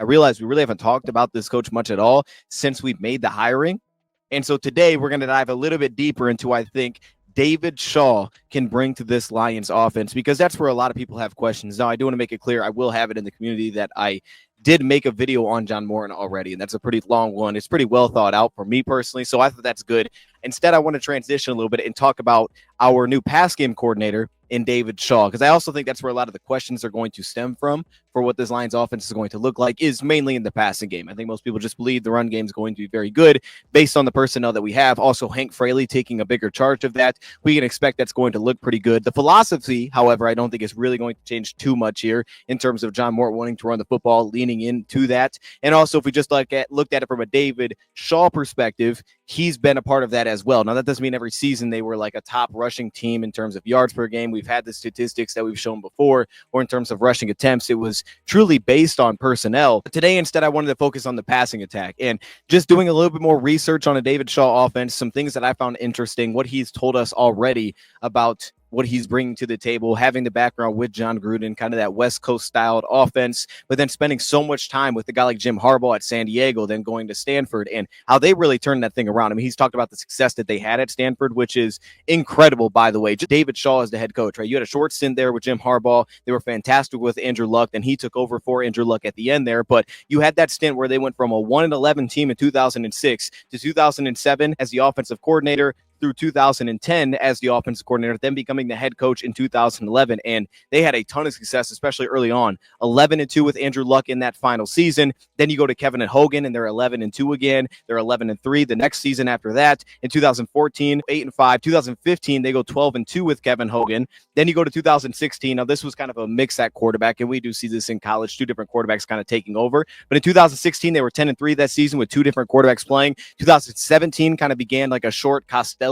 I realized we really haven't talked about this coach much at all since we've made the hiring. And so today we're going to dive a little bit deeper into, I think, David Shaw can bring to this Lions offense, because that's where a lot of people have questions. Now, I do want to make it clear, I will have it in the community that I did make a video on John Morton already, and that's a pretty long one. It's pretty well thought out for me personally, so I thought that's good. Instead, I want to transition a little bit and talk about our new pass game coordinator in David Shaw, because I also think that's where a lot of the questions are going to stem from for what this Lions offense is going to look like, is mainly in the passing game. I think most people just believe the run game is going to be very good based on the personnel that we have. Also, Hank Fraley taking a bigger charge of that. We can expect that's going to look pretty good. The philosophy, however, I don't think is really going to change too much here in terms of John Morton wanting to run the football, leaning into that. And also, if we just looked at it from a David Shaw perspective, he's been a part of that as well. Now, that doesn't mean every season they were like a top rushing team in terms of yards per game. We've had the statistics that we've shown before, or in terms of rushing attempts. It was truly based on personnel. But today, instead, I wanted to focus on the passing attack and just doing a little bit more research on a David Shaw offense, some things that I found interesting, what he's told us already about what he's bringing to the table, having the background with John Gruden, kind of that West Coast styled offense, but then spending so much time with a guy like Jim Harbaugh at San Diego, then going to Stanford, and how they really turned that thing around. I mean, he's talked about the success that they had at Stanford, which is incredible, by the way. David Shaw is the head coach, right? You had a short stint there with Jim Harbaugh. They were fantastic with Andrew Luck. Then he took over for Andrew Luck at the end there, but you had that stint where they went from a 1-11 team in 2006 to 2007 as the offensive coordinator, through 2010 as the offensive coordinator, then becoming the head coach in 2011. And they had a ton of success, especially early on. 11-2 with Andrew Luck in that final season. Then you go to Kevin and Hogan, and they're 11-2 again. They're 11-3 the next season after that. In 2014, 8-5. 2015, they go 12-2 with Kevin Hogan. Then you go to 2016. Now, this was kind of a mix at quarterback, and we do see this in college, two different quarterbacks kind of taking over. But in 2016, they were 10-3 that season with two different quarterbacks playing. 2017 kind of began like a short Costello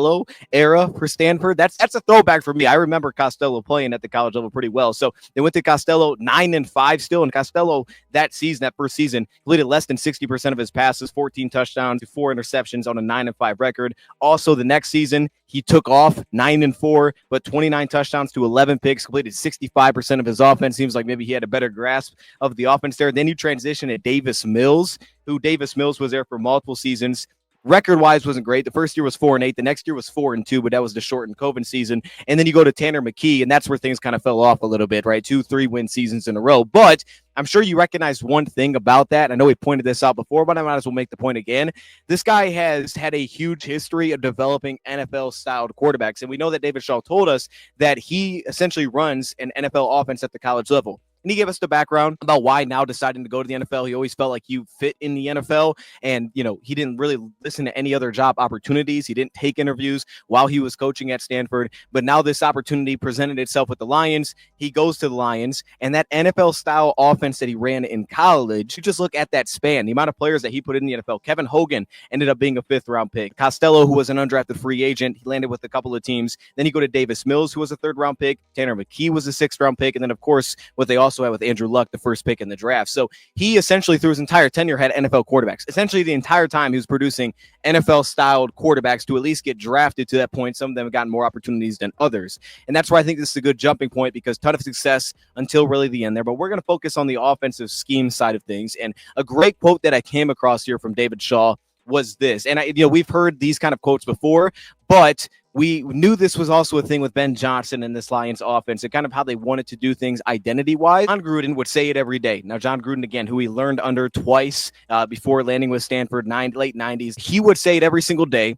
era for Stanford. That's a throwback for me. I remember Costello playing at the college level pretty well. So they went to Costello 9-5 still, and Costello that first season, completed less than 60% of his passes, 14 touchdowns, 4 interceptions on a 9-5 record. Also, the next season, he took off 9-4, but 29 touchdowns to 11 picks, completed 65% of his offense. Seems like maybe he had a better grasp of the offense there. Then you transition to Davis Mills, who Davis Mills was there for multiple seasons. Record-wise wasn't great. The first year was 4-8. The next year was 4-2, but that was the shortened COVID season. And then you go to Tanner McKee, and that's where things kind of fell off a little bit, right? 2-3 win seasons in a row. But I'm sure you recognize one thing about that. I know we pointed this out before, but I might as well make the point again. This guy has had a huge history of developing NFL-styled quarterbacks, and we know that David Shaw told us that he essentially runs an NFL offense at the college level. And he gave us the background about why now deciding to go to the NFL. He always felt like you fit in the NFL. And, he didn't really listen to any other job opportunities. He didn't take interviews while he was coaching at Stanford. But now this opportunity presented itself with the Lions. He goes to the Lions. And that NFL-style offense that he ran in college, you just look at that span, the amount of players that he put in the NFL. Kevin Hogan ended up being a 5th-round pick. Costello, who was an undrafted free agent, he landed with a couple of teams. Then you go to Davis Mills, who was a 3rd-round pick. Tanner McKee was a 6th-round pick. And then, of course, what they also had with Andrew Luck, the first pick in the draft. So he essentially, through his entire tenure, had NFL quarterbacks. Essentially, the entire time he was producing NFL-styled quarterbacks to at least get drafted to that point. Some of them have gotten more opportunities than others. And that's why I think this is a good jumping point, because ton of success until really the end there. But we're going to focus on the offensive scheme side of things. And a great quote that I came across here from David Shaw was this. And we've heard these kind of quotes before, but we knew this was also a thing with Ben Johnson and this Lions offense, and kind of how they wanted to do things identity-wise. John Gruden would say it every day. Now, John Gruden, again, who he learned under twice before landing with Stanford, late 90s, he would say it every single day.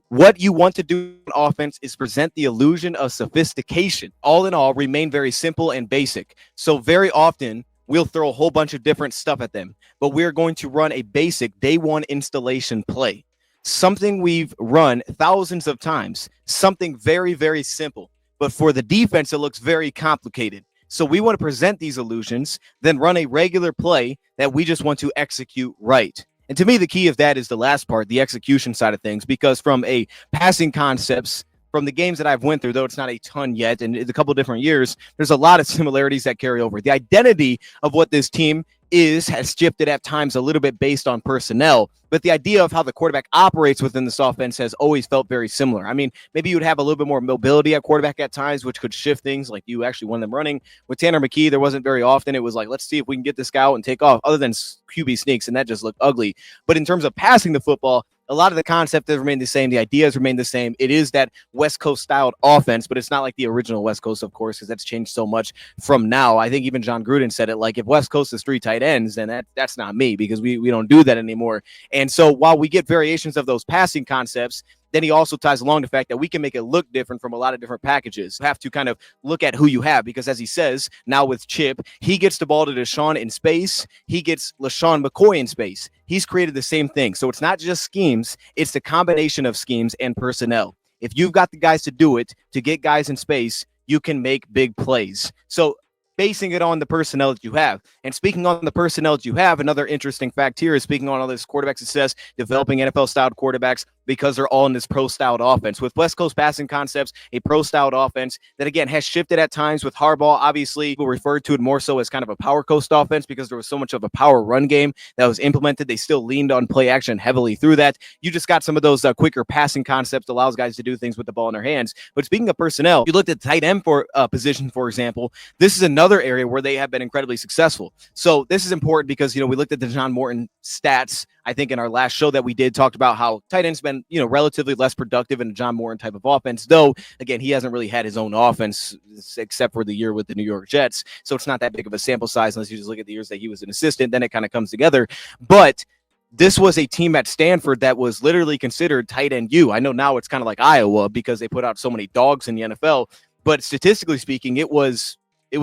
What you want to do in offense is present the illusion of sophistication. All in all, remain very simple and basic. So very often, we'll throw a whole bunch of different stuff at them, but we're going to run a basic day one installation play. Something we've run thousands of times, something very, very simple. But for the defense, it looks very complicated. So we want to present these illusions, then run a regular play that we just want to execute right. And to me, the key of that is the last part, the execution side of things, because from a passing concepts from the games that I've went through, though it's not a ton yet, and it's a couple different years, there's a lot of similarities that carry over. The identity of what this team has shifted at times a little bit based on personnel, but the idea of how the quarterback operates within this offense has always felt very similar. I mean, maybe you would have a little bit more mobility at quarterback at times, which could shift things. Like you actually won them running with Tanner McKee. There wasn't very often. It was like, let's see if we can get this guy out and take off, other than QB sneaks, and that just looked ugly. But in terms of passing the football, a lot of the concept has remained the same. The ideas remain the same. It is that West Coast styled offense, but it's not like the original West Coast, of course, because that's changed so much from now. I think even John Gruden said it, like, if West Coast is 3 tight ends, then that's not me, because we don't do that anymore. And so while we get variations of those passing concepts, then he also ties along the fact that we can make it look different from a lot of different packages. You have to kind of look at who you have, because as he says, now with Chip, he gets the ball to Deshaun in space. He gets LaShawn McCoy in space. He's created the same thing. So it's not just schemes. It's the combination of schemes and personnel. If you've got the guys to do it, to get guys in space, you can make big plays. So basing it on the personnel that you have. And speaking on the personnel that you have, another interesting fact here is speaking on all this quarterback success, developing NFL-styled quarterbacks, because they're all in this pro-styled offense. With West Coast passing concepts, a pro-styled offense that, again, has shifted at times with Harbaugh. Obviously, people referred to it more so as kind of a power coast offense because there was so much of a power run game that was implemented. They still leaned on play action heavily through that. You just got some of those quicker passing concepts that allows guys to do things with the ball in their hands. But speaking of personnel, you looked at the tight end position, for example. This is another area where they have been incredibly successful. So this is important because, we looked at the John Morton stats. I think in our last show that we did, talked about how tight end's been, relatively less productive in a John Morton type of offense, though, again, he hasn't really had his own offense except for the year with the New York Jets. So it's not that big of a sample size unless you just look at the years that he was an assistant. Then it kind of comes together. But this was a team at Stanford that was literally considered tight end U. I know now it's kind of like Iowa because they put out so many dogs in the NFL, but statistically speaking, it was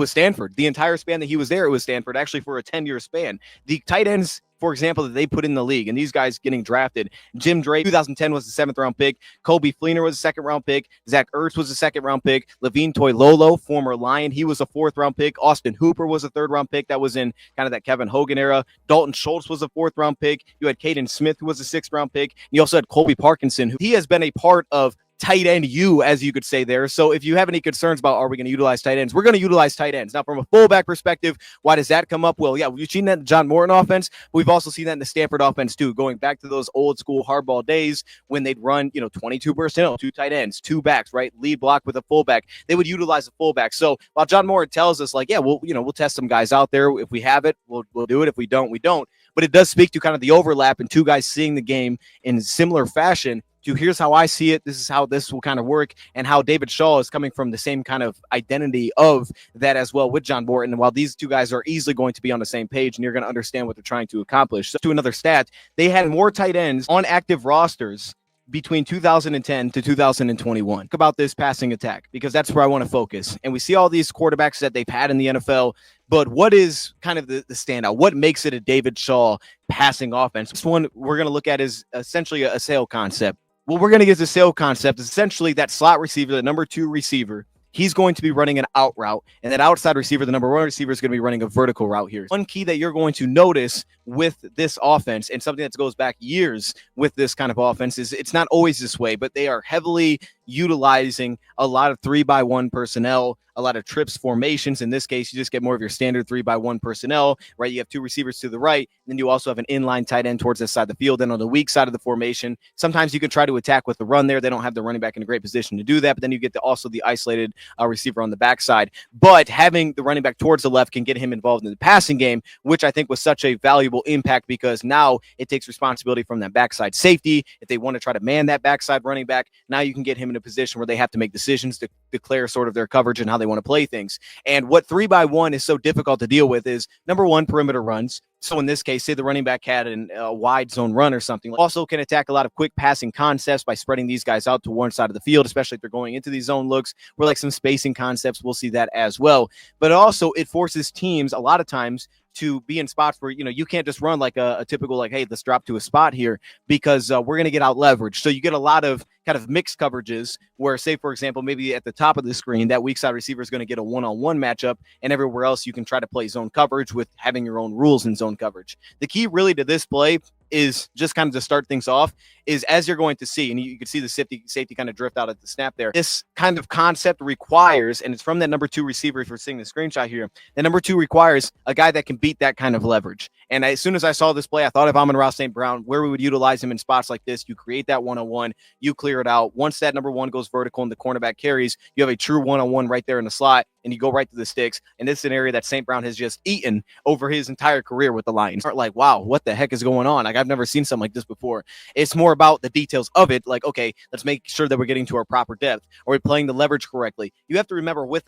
Stanford. The entire span that he was there, it was Stanford, actually for a 10-year span. The tight ends, for example, that they put in the league, and these guys getting drafted, Jim Drake, 2010 was the 7th-round pick. Kobe Fleener was a 2nd-round pick. Zach Ertz was a 2nd-round pick. Levine Toilolo, former Lion, he was a 4th-round pick. Austin Hooper was a 3rd-round pick. That was in kind of that Kevin Hogan era. Dalton Schultz was a 4th-round pick. You had Caden Smith, who was a 6th-round pick. You also had Colby Parkinson, who he has been a part of tight end U, as you could say there. So if you have any concerns about are we going to utilize tight ends, we're going to utilize tight ends. Now, from a fullback perspective, why does that come up? Well, yeah, we've seen that in the John Morton offense. We've also seen that in the Stanford offense too, going back to those old school hardball days when they'd run, 22 personnel, 2 tight ends, 2 backs, right? Lead block with a fullback. They would utilize a fullback. So while John Morton tells us like, yeah, we'll test some guys out there. If we have it, we'll do it. If we don't, we don't. But it does speak to kind of the overlap and 2 guys seeing the game in similar fashion. Here's how I see it. This is how this will kind of work, and how David Shaw is coming from the same kind of identity of that as well with John Morton. And while these 2 guys are easily going to be on the same page and you're going to understand what they're trying to accomplish. So to another stat, they had more tight ends on active rosters between 2010 to 2021. Think about this passing attack, because that's where I want to focus. And we see all these quarterbacks that they've had in the NFL, but what is kind of the standout? What makes it a David Shaw passing offense? This one we're going to look at is essentially a sail concept. What we're going to get the sail concept is essentially that slot receiver, the number 2 receiver. He's going to be running an out route, and that outside receiver, the number 1 receiver, is going to be running a vertical route here. One key that you're going to notice with this offense, and something that goes back years with this kind of offense, is it's not always this way, but they are heavily utilizing a lot of 3-by-1 personnel, a lot of trips formations. In this case, you just get more of your standard 3-by-1 personnel, right? You have 2 receivers to the right, and then you also have an inline tight end towards this side of the field. And on the weak side of the formation, sometimes you can try to attack with the run there. They don't have the running back in a great position to do that, but then you get also the isolated receiver on the backside. But having the running back towards the left can get him involved in the passing game, which I think was such a valuable impact, because now it takes responsibility from that backside safety. If they want to try to man that backside running back, now you can get him in a position where they have to make decisions to declare sort of their coverage and how they want to play things. And what 3-by-1 is so difficult to deal with is, number 1, perimeter runs. So in this case, say the running back had a wide zone run or something. Also can attack a lot of quick passing concepts by spreading these guys out to one side of the field, especially if they're going into these zone looks, where like some spacing concepts, we'll see that as well. But also it forces teams a lot of times to be in spots where, you can't just run like a typical, like, hey, let's drop to a spot here, because we're going to get out leveraged. So you get a lot of kind of mixed coverages where, say, for example, maybe at the top of the screen, that weak side receiver is going to get a one-on-one matchup, and everywhere else you can try to play zone coverage with having your own rules in zone coverage. The key really to this play is just kind of to start things off is, as you're going to see, and you can see the safety kind of drift out at the snap there. This kind of concept requires, and it's from that number 2 receiver, if you're seeing the screenshot here, the number 2 requires a guy that can beat that kind of leverage. And as soon as I saw this play, I thought of Amon-Ra St. Brown, where we would utilize him in spots like this. You create that one-on-one, you clear it out. Once that number 1 goes vertical and the cornerback carries, you have a true one-on-one right there in the slot, and you go right to the sticks. And this is an area that St. Brown has just eaten over his entire career with the Lions. Like, wow, what the heck is going on? Like, I've never seen something like this before. It's more about the details of it. Like, okay, let's make sure that we're getting to our proper depth. Are we playing the leverage correctly? You have to remember, with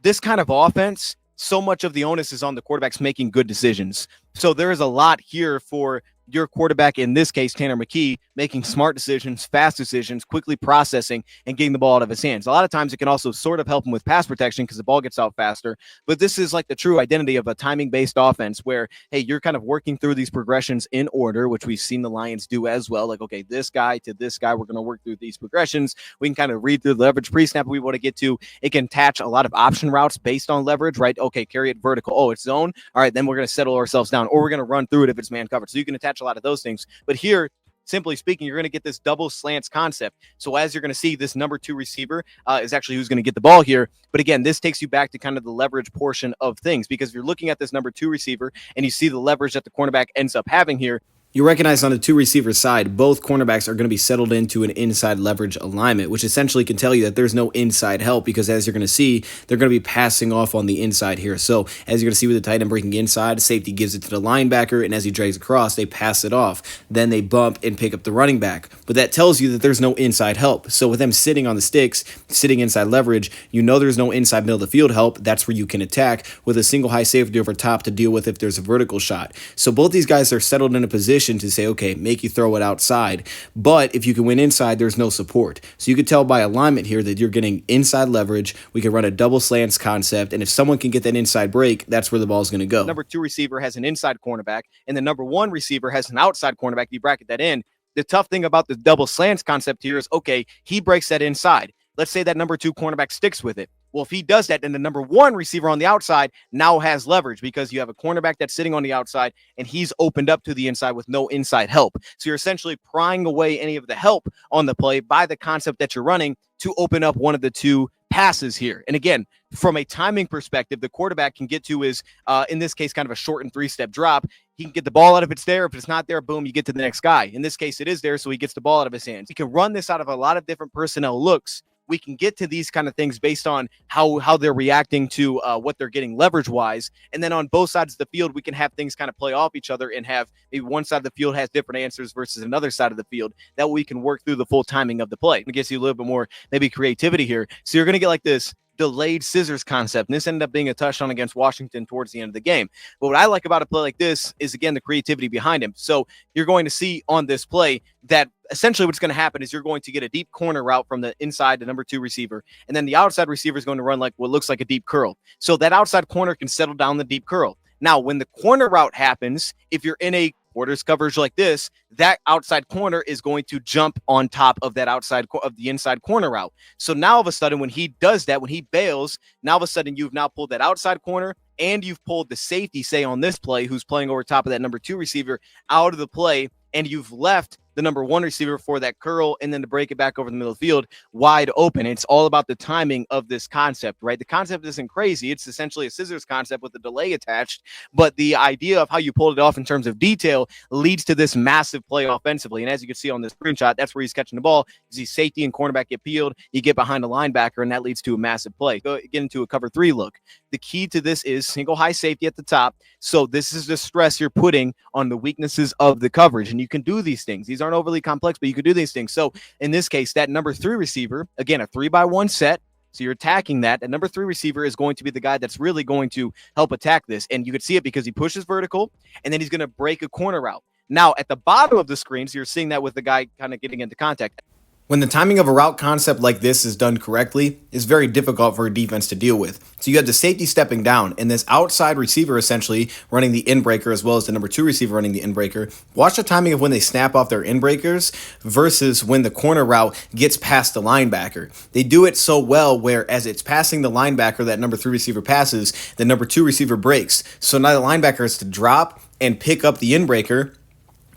this kind of offense, so much of the onus is on the quarterbacks making good decisions. So there is a lot here for your quarterback, in this case, Tanner McKee, making smart decisions, fast decisions, quickly processing, and getting the ball out of his hands. A lot of times it can also sort of help him with pass protection because the ball gets out faster. But this is like the true identity of a timing-based offense where, hey, you're kind of working through these progressions in order, which we've seen the Lions do as well. Like, okay, this guy to this guy, we're going to work through these progressions. We can kind of read through the leverage pre-snap we want to get to. It can attach a lot of option routes based on leverage, right? Okay, carry it vertical. Oh, it's zone. All right, then we're going to settle ourselves down, or we're going to run through it if it's man covered. So you can attach a lot of those things. But here, simply speaking, you're going to get this double slants concept. So as you're going to see, this number 2 receiver is actually who's going to get the ball here. But again, this takes you back to kind of the leverage portion of things, because if you're looking at this number 2 receiver and you see the leverage that the cornerback ends up having here, you recognize on the 2 receiver side, both cornerbacks are going to be settled into an inside leverage alignment, which essentially can tell you that there's no inside help, because as you're going to see, they're going to be passing off on the inside here. So as you're going to see with the tight end breaking inside, safety gives it to the linebacker, and as he drags across, they pass it off. Then they bump and pick up the running back. But that tells you that there's no inside help. So with them sitting on the sticks, sitting inside leverage, you know there's no inside middle of the field help. That's where you can attack with a single high safety over top to deal with if there's a vertical shot. So both these guys are settled in a position to say, okay, make you throw it outside. But if you can win inside, there's no support. So you could tell by alignment here that you're getting inside leverage. We can run a double slants concept. And if someone can get that inside break, that's where the ball is going to go. Number 2 receiver has an inside cornerback, and the number 1 receiver has an outside cornerback. You bracket that in. The tough thing about the double slants concept here is, okay, he breaks that inside. Let's say that number 2 cornerback sticks with it. Well, if he does that, then the number 1 receiver on the outside now has leverage, because you have a cornerback that's sitting on the outside and he's opened up to the inside with no inside help. So you're essentially prying away any of the help on the play by the concept that you're running to open up one of the 2 passes here. And again, from a timing perspective, the quarterback can get to is, in this case, kind of a shortened 3-step drop. He can get the ball out if it's there. If it's not there, boom, you get to the next guy. In this case, it is there, so he gets the ball out of his hands. He can run this out of a lot of different personnel looks. We can get to these kind of things based on how they're reacting to what they're getting leverage-wise. And then on both sides of the field, we can have things kind of play off each other and have maybe one side of the field has different answers versus another side of the field. That way we can work through the full timing of the play. It gives you a little bit more maybe creativity here. So you're going to get like this delayed scissors concept. And this ended up being a touchdown against Washington towards the end of the game. But what I like about a play like this is, again, the creativity behind him. So you're going to see on this play that essentially what's going to happen is you're going to get a deep corner route from the inside, the number 2 receiver, and then the outside receiver is going to run like what looks like a deep curl. So that outside corner can settle down the deep curl. Now, when the corner route happens, if you're in a quarters coverage like this, that outside corner is going to jump on top of that outside of the inside corner route. So now all of a sudden, when he does that, when he bails, now all of a sudden you've now pulled that outside corner and you've pulled the safety, say on this play, who's playing over top of that number 2 receiver out of the play, and you've left the number 1 receiver for that curl and then to break it back over the middle of the field wide open. It's all about the timing of this concept, right? The concept isn't crazy. It's essentially a scissors concept with a delay attached, but the idea of how you pulled it off in terms of detail leads to this massive play offensively. And as you can see on this screenshot, that's where he's catching the ball. You see safety and cornerback get peeled. You get behind the linebacker, and that leads to a massive play. Go get into a cover 3 look. The key to this is single high safety at the top. So this is the stress you're putting on the weaknesses of the coverage, and you can do these things. These aren't overly complex, but you could do these things. So in this case, that number 3 receiver, again, a 3-by-1 set. So you're attacking that. And number 3 receiver is going to be the guy that's really going to help attack this. And you could see it because he pushes vertical, and then he's going to break a corner out. Now, at the bottom of the screen, so you're seeing that with the guy kind of getting into contact. When the timing of a route concept like this is done correctly, it's very difficult for a defense to deal with. So you have the safety stepping down, and this outside receiver essentially running the in-breaker as well as the number 2 receiver running the in-breaker. Watch the timing of when they snap off their in-breakers versus when the corner route gets past the linebacker. They do it so well where as it's passing the linebacker, that number 3 receiver passes, the number 2 receiver breaks. So now the linebacker has to drop and pick up the in-breaker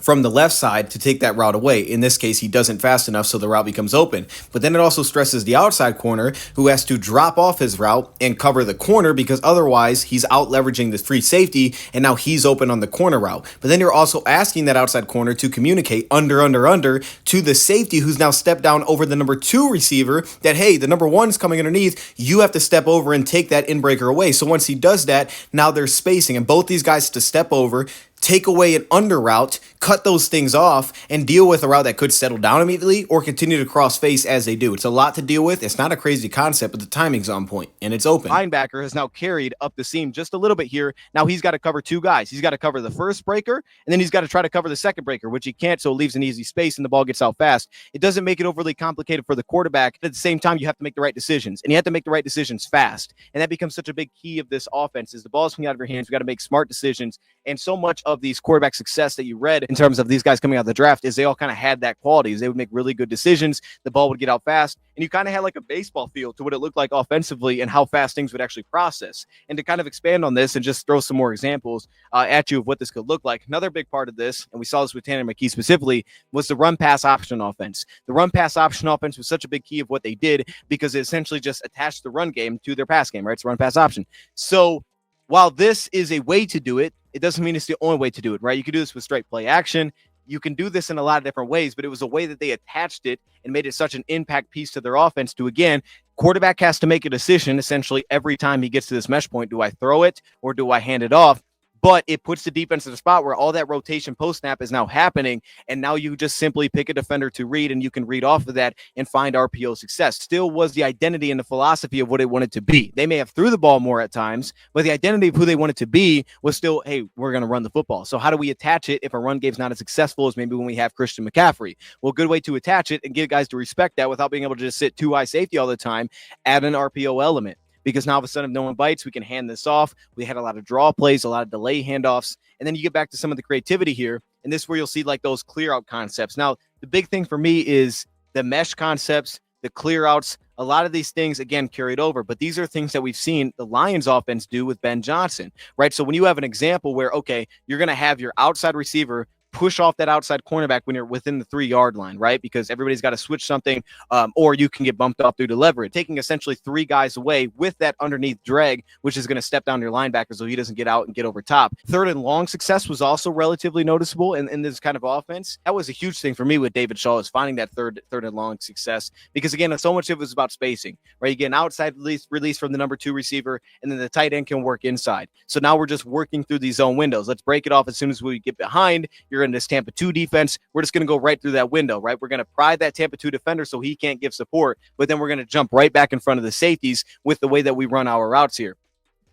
from the left side to take that route away. In this case, he doesn't fast enough, so the route becomes open. But then it also stresses the outside corner, who has to drop off his route and cover the corner, because otherwise he's out leveraging the free safety, and now he's open on the corner route. But then you're also asking that outside corner to communicate under to the safety, who's now stepped down over the number 2 receiver, that, hey, the number 1's coming underneath, you have to step over and take that in-breaker away. So once he does that, now there's spacing, and both these guys to step over, take away an under route, cut those things off, and deal with a route that could settle down immediately or continue to cross face as they do. It's a lot to deal with. It's not a crazy concept, but the timing's on point, and it's open. Linebacker has now carried up the seam just a little bit here. Now he's got to cover 2 guys. He's got to cover the first breaker, and then he's got to try to cover the second breaker, which he can't, so it leaves an easy space, and the ball gets out fast. It doesn't make it overly complicated for the quarterback. At the same time, you have to make the right decisions, and you have to make the right decisions fast, and that becomes such a big key of this offense. Is the ball's coming out of your hands, you got to make smart decisions, and so much of these quarterback success that you read in terms of these guys coming out of the draft is they all kind of had that quality. Is they would make really good decisions, the ball would get out fast, and you kind of had like a baseball feel to what it looked like offensively and how fast things would actually process. And to kind of expand on this and just throw some more examples at you of what this could look like, another big part of this, and we saw this with Tanner McKee specifically, was the run-pass option offense. The run-pass option offense was such a big key of what they did because it essentially just attached the run game to their pass game, right? It's a run-pass option. So while this is a way to do it, it doesn't mean it's the only way to do it, right? You can do this with straight play action. You can do this in a lot of different ways, but it was a way that they attached it and made it such an impact piece to their offense to, again, quarterback has to make a decision essentially every time he gets to this mesh point. Do I throw it or do I hand it off? But it puts the defense in a spot where all that rotation post-snap is now happening, and now you just simply pick a defender to read, and you can read off of that and find RPO success. Still was the identity and the philosophy of what it wanted to be. They may have threw the ball more at times, but the identity of who they wanted to be was still, hey, we're going to run the football. So how do we attach it if a run game's not as successful as maybe when we have Christian McCaffrey? Well, a good way to attach it and get guys to respect that without being able to just sit 2-high safety all the time, add an RPO element. Because now all of a sudden, if no one bites, we can hand this off. We had a lot of draw plays, a lot of delay handoffs. And then you get back to some of the creativity here. And this is where you'll see like those clear out concepts. Now, the big thing for me is the mesh concepts, the clear outs. A lot of these things, again, carried over. But these are things that we've seen the Lions offense do with Ben Johnson, right? So when you have an example where, okay, you're going to have your outside receiver push off that outside cornerback when you're within the 3-yard line, right? Because everybody's got to switch something, or you can get bumped off due to leverage, taking essentially 3 guys away with that underneath drag, which is going to step down your linebacker so he doesn't get out and get over top. 3rd and long success was also relatively noticeable in this kind of offense. That was a huge thing for me with David Shaw, is finding that third and long success, because again, so much of it was about spacing, right? You get an outside release from the number 2 receiver, and then the tight end can work inside. So now we're just working through these zone windows. Let's break it off as soon as we get behind. You're in this Tampa 2 defense, we're just going to go right through that window, right? We're going to pry that Tampa 2 defender so he can't give support, but then we're going to jump right back in front of the safeties with the way that we run our routes here.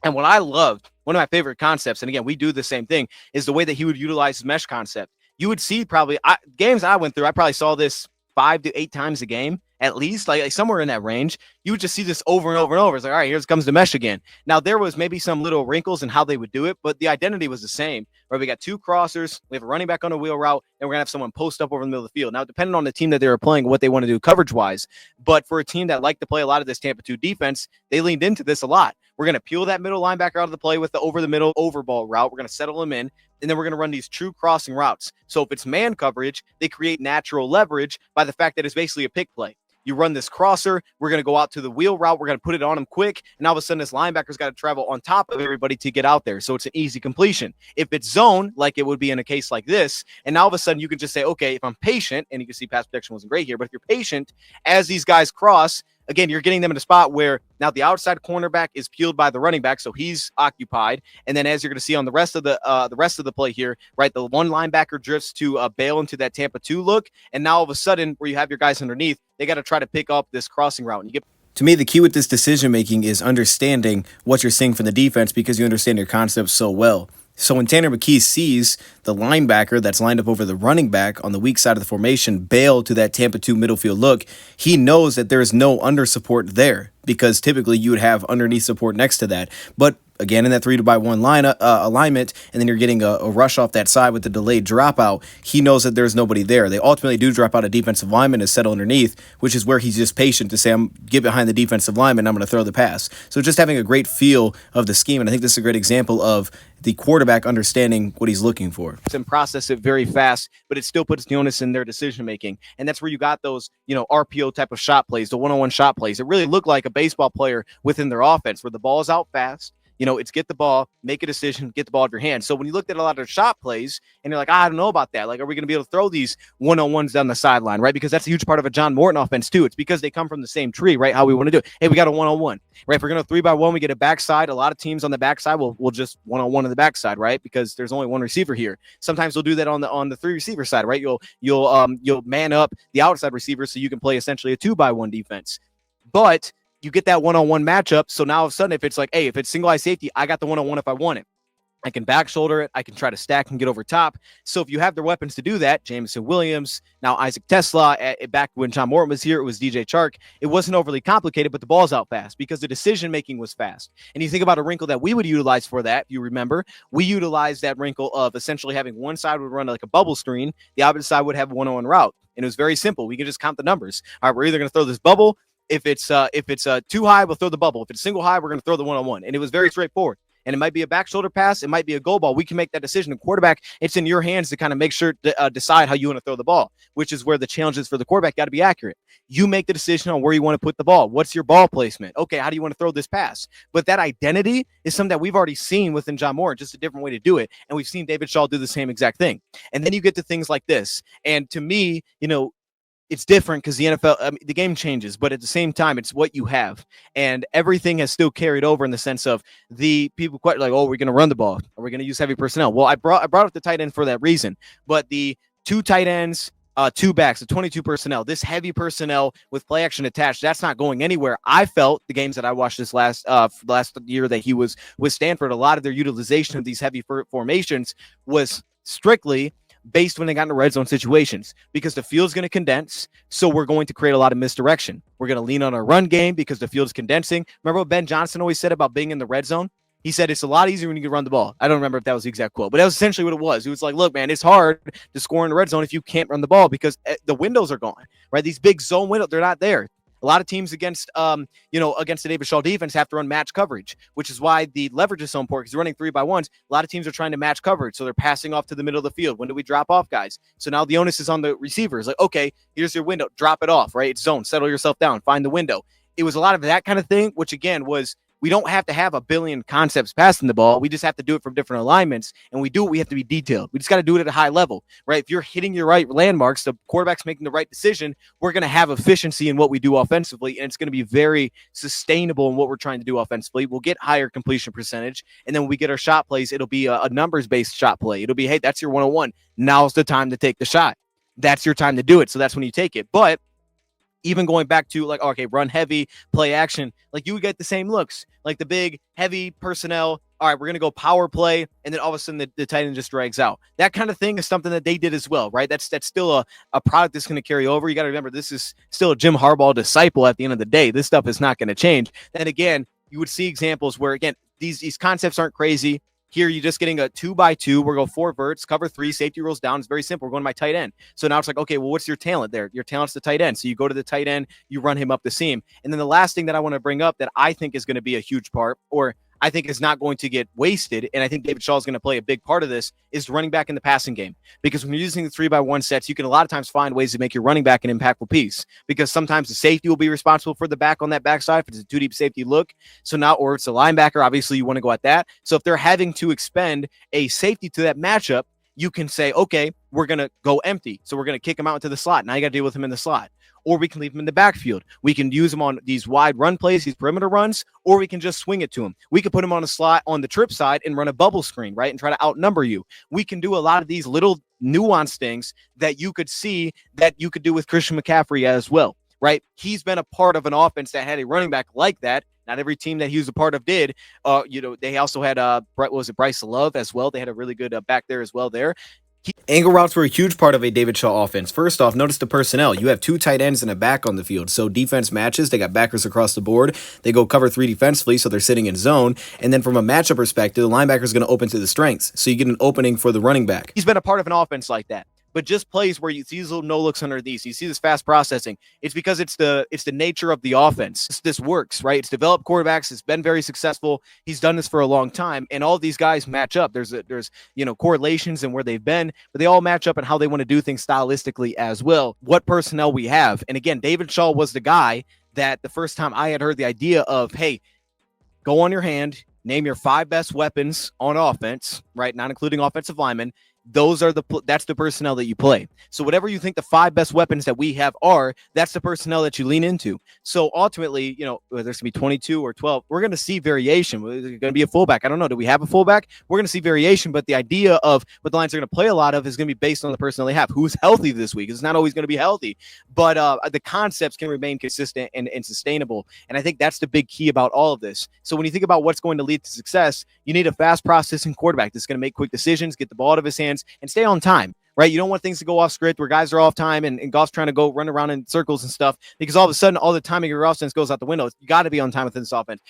And what I loved, one of my favorite concepts, and again, we do the same thing, is the way that he would utilize his mesh concept. You would see probably games I went through, I probably saw this 5 to 8 times a game, at least, like somewhere in that range. You would just see this over and over and over. It's like, all right, here comes the mesh again. Now, there was maybe some little wrinkles in how they would do it, but the identity was the same. Right? We got 2 crossers, we have a running back on a wheel route, and we're going to have someone post up over the middle of the field. Now, depending on the team that they were playing, what they want to do coverage-wise, but for a team that liked to play a lot of this Tampa 2 defense, they leaned into this a lot. We're going to peel that middle linebacker out of the play with the over-the-middle overball route. We're going to settle him in, and then we're going to run these true crossing routes. So if it's man coverage, they create natural leverage by the fact that it's basically a pick play. You run this crosser, we're going to go out to the wheel route, we're going to put it on him quick, and all of a sudden this linebacker's got to travel on top of everybody to get out there, so it's an easy completion. If it's zone, like it would be in a case like this, and now all of a sudden you can just say, okay, if I'm patient, and you can see pass protection wasn't great here, but if you're patient, as these guys cross, again, you're getting them in a spot where now the outside cornerback is peeled by the running back, so he's occupied. And then as you're going to see on the rest of the play here, right, the one linebacker drifts to bail into that Tampa 2 look, and now all of a sudden, where you have your guys underneath, they got to try to pick up this crossing route. And you get. To me, the key with this decision-making is understanding what you're seeing from the defense, because you understand your concepts so well. So when Tanner McKee sees the linebacker that's lined up over the running back on the weak side of the formation bail to that Tampa 2 middle field look, he knows that there is no under support there, because typically you would have underneath support next to that. But again, in that 3-by-1 alignment, and then you're getting a rush off that side with the delayed dropout, he knows that there's nobody there. They ultimately do drop out a defensive lineman to settle underneath, which is where he's just patient to say, I'm get behind the defensive lineman, I'm going to throw the pass. So just having a great feel of the scheme, and I think this is a great example of the quarterback understanding what he's looking for. And process it very fast, but it still puts the onus in their decision making. And that's where you got those, RPO type of shot plays, the one-on-one shot plays. It really looked like a baseball player within their offense where the ball's out fast. It's get the ball, make a decision, get the ball out of your hand. So when you looked at a lot of shot plays and you're like, I don't know about that. Like, are we going to be able to throw these one-on-ones down the sideline, right? Because that's a huge part of a John Morton offense too. It's because they come from the same tree, right? How we want to do it. Hey, we got a one-on-one, right? If we're going to 3-by-1, we get a backside. A lot of teams on the backside will just one-on-one on the backside, right? Because there's only one receiver here. Sometimes they'll do that on the 3 receiver side, right? You'll man up the outside receiver so you can play essentially a 2-by-1 defense. But you get that one-on-one matchup. So now all of a sudden, if it's like, hey, if it's single eye safety, I got the one-on-one if I want it. I can back shoulder it. I can try to stack and get over top. So if you have the weapons to do that, Jameson Williams, now Isaac Tesla, back when John Morton was here, it was DJ Chark. It wasn't overly complicated, but the ball's out fast because the decision-making was fast. And you think about a wrinkle that we would utilize for that, if you remember, we utilized that wrinkle of essentially having one side would run like a bubble screen, the opposite side would have a one-on-one route. And it was very simple. We could just count the numbers. All right, we're either going to throw this bubble. If it's too high, we'll throw the bubble. If it's single high, we're going to throw the one-on-one. And it was very straightforward. And it might be a back shoulder pass. It might be a goal ball. We can make that decision. And quarterback, it's in your hands to kind of make sure to decide how you want to throw the ball, which is where the challenge is for the quarterback. Got to be accurate. You make the decision on where you want to put the ball. What's your ball placement? Okay, how do you want to throw this pass? But that identity is something that we've already seen within John Morton, just a different way to do it. And we've seen David Shaw do the same exact thing. And then you get to things like this. And to me, it's different because the NFL, the game changes, but at the same time, it's what you have. And everything has still carried over in the sense of the people quite like, oh, we're going to run the ball. Are we going to use heavy personnel? Well, I brought up the tight end for that reason. But the 2 tight ends, 2 backs, the 22 personnel, this heavy personnel with play action attached, that's not going anywhere. I felt the games that I watched this last year that he was with Stanford, a lot of their utilization of these heavy formations was strictly based when they got into red zone situations because the field's going to condense. So we're going to create a lot of misdirection. We're going to lean on our run game because the field's condensing. Remember what Ben Johnson always said about being in the red zone? He said it's a lot easier when you can run the ball. I don't remember if that was the exact quote, but that was essentially what it was. It was like, look, man, it's hard to score in the red zone if you can't run the ball because the windows are gone, right? These big zone windows, they're not there. A lot of teams against the David Shaw defense have to run match coverage, which is why the leverage is so important because you're running 3-by-1s. A lot of teams are trying to match coverage, so they're passing off to the middle of the field. When do we drop off, guys? So now the onus is on the receivers. Like, okay, here's your window. Drop it off, right? It's zone. Settle yourself down. Find the window. It was a lot of that kind of thing, which, again, was we don't have to have a billion concepts passing the ball. We just have to do it from different alignments. And we have to be detailed. We just got to do it at a high level, right? If you're hitting your right landmarks, the quarterback's making the right decision, we're going to have efficiency in what we do offensively. And it's going to be very sustainable in what we're trying to do offensively. We'll get higher completion percentage. And then when we get our shot plays, it'll be a numbers-based shot play. It'll be, hey, that's your one-on-one. Now's the time to take the shot. That's your time to do it. So that's when you take it. But even going back to like, okay, run heavy, play action, like you would get the same looks, like the big, heavy personnel. All right, we're going to go power play. And then all of a sudden the tight end just drags out. That kind of thing is something that they did as well, right? That's still a product that's going to carry over. You got to remember, this is still a Jim Harbaugh disciple at the end of the day. This stuff is not going to change. And again, you would see examples where, again, these concepts aren't crazy. Here, you're just getting a 2-by-2. We're going 4 verts, cover 3, safety rolls down. It's very simple. We're going to my tight end. So now it's like, okay, well, what's your talent there? Your talent's the tight end. So you go to the tight end, you run him up the seam. And then the last thing that I want to bring up that I think is going to be a huge part, or I think is not going to get wasted, and I think David Shaw is going to play a big part of this, is running back in the passing game. Because when you're using the 3-by-1 sets, you can a lot of times find ways to make your running back an impactful piece. Because sometimes the safety will be responsible for the back on that backside if it's a 2-deep safety look. So now, or it's a linebacker, obviously you want to go at that. So if they're having to expend a safety to that matchup, you can say, okay, we're going to go empty. So we're going to kick him out into the slot. Now you got to deal with him in the slot. Or we can leave him in the backfield. We can use him on these wide run plays, these perimeter runs, or we can just swing it to him. We could put him on a slot on the trip side and run a bubble screen, right, and try to outnumber you. We can do a lot of these little nuanced things that you could see that you could do with Christian McCaffrey as well, right? He's been a part of an offense that had a running back like that. Not every team that he was a part of did. They also had Bryce Love as well. They had a really good back there as well there. Angle routes were a huge part of a David Shaw offense. First off, notice the personnel. You have 2 tight ends and a back on the field. So defense matches. They got backers across the board. They go cover 3 defensively, so they're sitting in zone. And then from a matchup perspective, the linebacker is going to open to the strengths. So you get an opening for the running back. He's been a part of an offense like that. but just plays where you see these little no looks under these, you see this fast processing. It's because it's the nature of the offense. This works, right? It's developed quarterbacks. It's been very successful. He's done this for a long time, and all of these guys match up. There's correlations in where they've been, but they all match up in how they want to do things stylistically as well. What personnel we have, and again, David Shaw was the guy that the first time I had heard the idea of, hey, go on your hand, name your 5 best weapons on offense, right? Not including offensive linemen. That's the personnel that you play. So whatever you think the 5 best weapons that we have are, that's the personnel that you lean into. So ultimately, whether it's going to be 22 or 12, we're going to see variation. There's going to be a fullback. I don't know. Do we have a fullback? We're going to see variation, but the idea of what the Lions are going to play a lot of is going to be based on the personnel they have. Who's healthy this week? It's not always going to be healthy, but the concepts can remain consistent and sustainable. And I think that's the big key about all of this. So when you think about what's going to lead to success, you need a fast processing quarterback that's going to make quick decisions, get the ball out of his hands, and stay on time, right? You don't want things to go off script where guys are off time and Goff's trying to go run around in circles and stuff, because all of a sudden all the timing of your offense goes out the window. You got to be on time within this offense.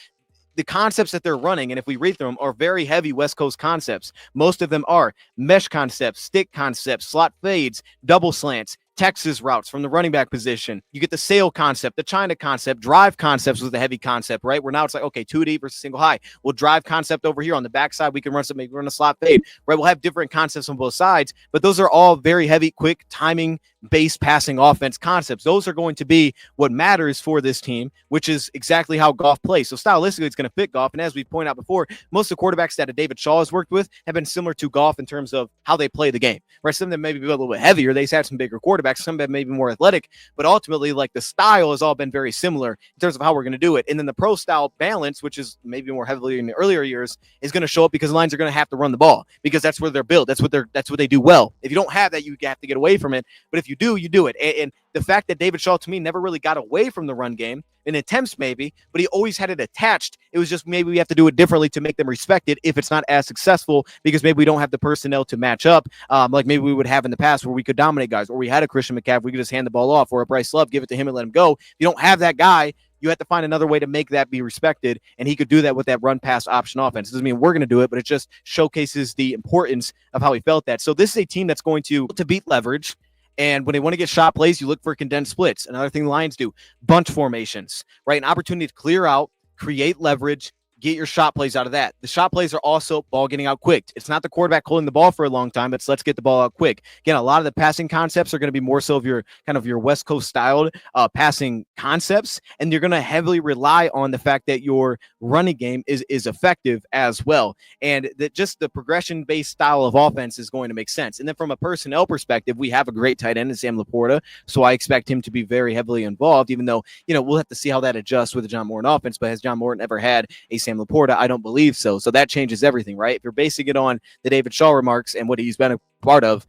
The concepts that they're running, and if we read through them, are very heavy West Coast concepts. Most of them are mesh concepts, stick concepts, slot fades, double slants, Texas routes from the running back position. You get the sail concept, the China concept, drive concepts was the heavy concept, right? Where now it's like, okay, 2 deep versus single high. We'll drive concept over here on the backside. We can run something, maybe run a slot fade, right? We'll have different concepts on both sides, but those are all very heavy, quick timing based passing offense concepts. Those are going to be what matters for this team, which is exactly how Goff plays. So stylistically, it's going to fit Goff. And as we point out before, most of the quarterbacks that David Shaw has worked with have been similar to Goff in terms of how they play the game, right? Some of them maybe be a little bit heavier. They've had some bigger quarterbacks. Some of them maybe more athletic, but ultimately, like, the style has all been very similar in terms of how we're going to do it. And then the pro style balance, which is maybe more heavily in the earlier years, is going to show up because the Lions are going to have to run the ball because that's where they're built. That's what they do well. If you don't have that, you have to get away from it. But if you do, you do it. And the fact that David Shaw, to me, never really got away from the run game, in attempts maybe, but he always had it attached. It was just maybe we have to do it differently to make them respect it if it's not as successful, because maybe we don't have the personnel to match up like maybe we would have in the past where we could dominate guys, or we had a Christian McCaffrey, we could just hand the ball off, or a Bryce Love, give it to him and let him go. If you don't have that guy, you have to find another way to make that be respected, and he could do that with that run-pass option offense. It doesn't mean we're going to do it, but it just showcases the importance of how he felt that. So this is a team that's going to beat leverage. And when they want to get shot plays, you look for condensed splits. Another thing the Lions do, bunch formations, right? An opportunity to clear out, create leverage, get your shot plays out of that. The shot plays are also ball getting out quick. It's not the quarterback holding the ball for a long time. It's let's get the ball out quick. Again, a lot of the passing concepts are going to be more so of your kind of your West Coast styled passing concepts. And you're going to heavily rely on the fact that your running game is effective as well. And that just the progression based style of offense is going to make sense. And then from a personnel perspective, we have a great tight end in Sam Laporta. So I expect him to be very heavily involved, even though, we'll have to see how that adjusts with the John Morton offense. But has John Morton ever had a Sam Laporta? I don't believe so. So that changes everything, right? If you're basing it on the David Shaw remarks and what he's been a part of,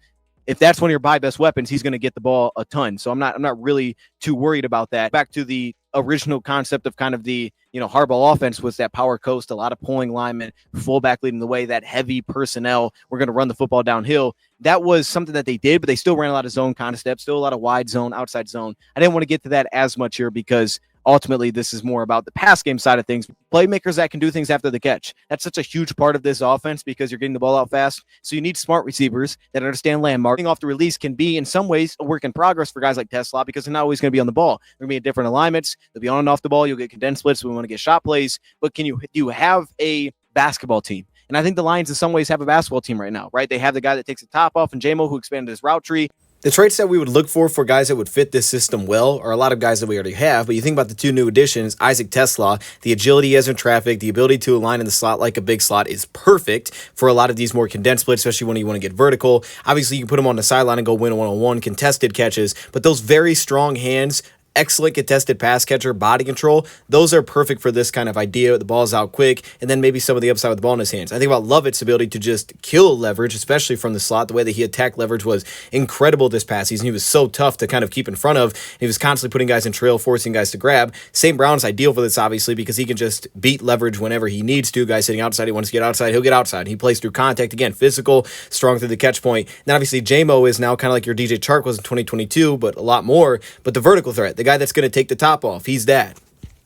if that's one of your buy best weapons, he's going to get the ball a ton. So I'm not really too worried about that. Back to the original concept of kind of the, Harbaugh offense was that power coast, a lot of pulling linemen, fullback leading the way, that heavy personnel. We're going to run the football downhill. That was something that they did, but they still ran a lot of zone concepts, still a lot of wide zone, outside zone. I didn't want to get to that as much here because ultimately this is more about the pass game side of things. Playmakers that can do things after the catch. That's such a huge part of this offense because you're getting the ball out fast. So you need smart receivers that understand landmark. Off the release can be in some ways a work in progress for guys like Tesla because they're not always going to be on the ball. They're going to be in different alignments. They'll be on and off the ball. You'll get condensed splits. We want to get shot plays. But do you have a basketball team? And I think the Lions in some ways have a basketball team right now, right? They have the guy that takes the top off and JMO who expanded his route tree. The traits that we would look for guys that would fit this system well are a lot of guys that we already have, but you think about the 2 new additions, Isaac Tesla, the agility he has in traffic, the ability to align in the slot like a big slot is perfect for a lot of these more condensed splits, especially when you want to get vertical. Obviously, you can put him on the sideline and go win one-on-one, contested catches, but those very strong hands, excellent contested pass catcher, body control, those are perfect for this kind of idea. The ball's out quick, and then maybe some of the upside with the ball in his hands. I think about Lovett's ability to just kill leverage, especially from the slot. The way that he attacked leverage was incredible this past season. He was so tough to kind of keep in front of. He was constantly putting guys in trail, forcing guys to grab. St. Brown's ideal for this, obviously, because he can just beat leverage whenever he needs to. Guys sitting outside, he wants to get outside, he'll get outside. He plays through contact, again, physical, strong through the catch point. Then obviously, JMO is now kind of like your DJ Chark was in 2022, but a lot more. But the vertical threat, the guy that's going to take the top off, he's that.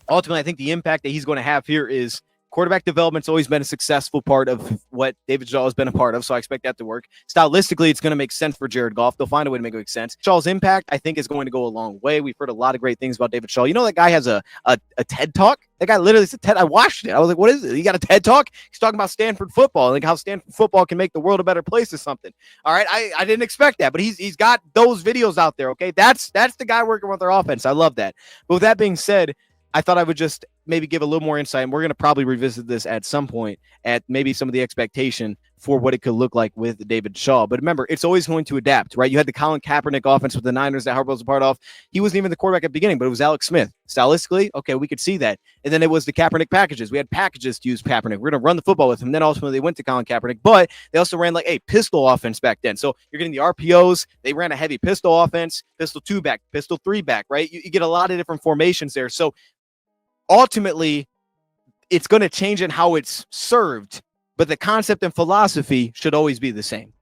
Ultimately, I think the impact that he's going to have here is Quarterback development's always been a successful part of what David Shaw has been a part of, so I expect that to work. Stylistically, it's going to make sense for Jared Goff. They'll find a way to make it make sense. Shaw's impact, I think, is going to go a long way. We've heard a lot of great things about David Shaw. You know, that guy has a TED Talk? That guy literally is a TED. I watched it. I was like, what is it? He got a TED Talk? He's talking about Stanford football, like how Stanford football can make the world a better place or something. All right, I didn't expect that, but he's got those videos out there, okay? That's the guy working with their offense. I love that. But with that being said, I thought I would just maybe give a little more insight, and we're going to probably revisit this at some point at maybe some of the expectation for what it could look like with David Shaw. But remember, it's always going to adapt, right? You had the Colin Kaepernick offense with the Niners that Harbaugh's a part of. He wasn't even the quarterback at the beginning, but it was Alex Smith. Stylistically, okay, we could see that. And then it was the Kaepernick packages. We had packages to use Kaepernick. We're going to run the football with him. Then ultimately they went to Colin Kaepernick, but they also ran like a pistol offense back then. So you're getting the RPOs. They ran a heavy pistol offense, pistol 2 back, pistol 3 back, right? You get a lot of different formations there. So ultimately, it's going to change in how it's served, but the concept and philosophy should always be the same.